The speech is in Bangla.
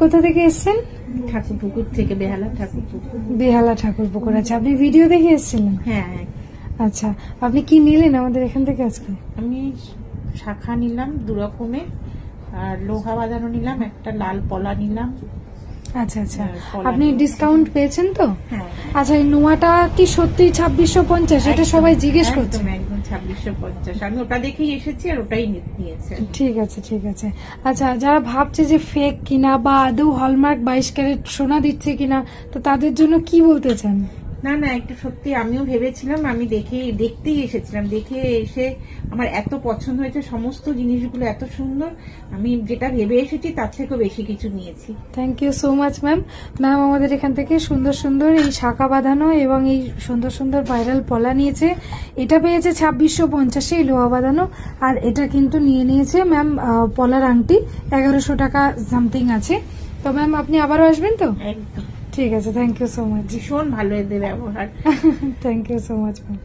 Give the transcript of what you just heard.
কোথা থেকে এসেছেন? ঠাকুরপুকুর থেকে, বেহালা ঠাকুরপুকুর। বেহালা ঠাকুরপুকুর। আচ্ছা, আপনি ভিডিও দেখে এসেছিলেন? হ্যাঁ। আচ্ছা, আপনি কি নিলেন আমাদের এখান থেকে আজকে? আমি শাখা নিলাম 2 রকমের, আর লোহা বাঁধানো নিলাম, একটা লাল পলা নিলাম। আচ্ছা আচ্ছা, আপনি ডিসকাউন্ট পেয়েছেন তো? হ্যাঁ। আচ্ছা, এই নোয়াটা কি সত্যি 2650? এটা সবাই জিজ্ঞেস করছে। একদম 2650। আমি ওটা দেখেই এসেছি আর ওটাই নিয়েছে। ঠিক আছে ঠিক আছে। আচ্ছা, যারা ভাবছে যে ফেক কিনা বা আদৌ হলমার্ক 22 ক্যারেট সোনা দিচ্ছে কিনা, তো তাদের জন্য কি বলতে চান? না না, একটু সত্যি আমিও ভেবেছিলাম, আমি দেখতেই এসেছিলাম, দেখে এসে আমার এত পছন্দ হয়েছে, সমস্ত জিনিসগুলো এত সুন্দর, আমি যেটা ভেবে এসেছি তার থেকেও বেশি কিছু নিয়েছি। Thank you so much ma'am. Ma'am আমাদের এখান থেকে সুন্দর সুন্দর এই শাখা বাঁধানো এবং এই সুন্দর সুন্দর ভাইরাল পলা নিয়েছে। এটা পেয়েছে 2650 এই লোহা বাঁধানো, আর এটা কিন্তু নিয়ে নিয়েছে ম্যাম পলার আংটি 1100 টাকা সামথিং আছে। তো ম্যাম আপনি আবারও আসবেন তো? একদম ঠিক আছে, থ্যাংক ইউ সো মাচ। ভীষণ ভালো এদের ব্যবহার। Thank you so much ma'am.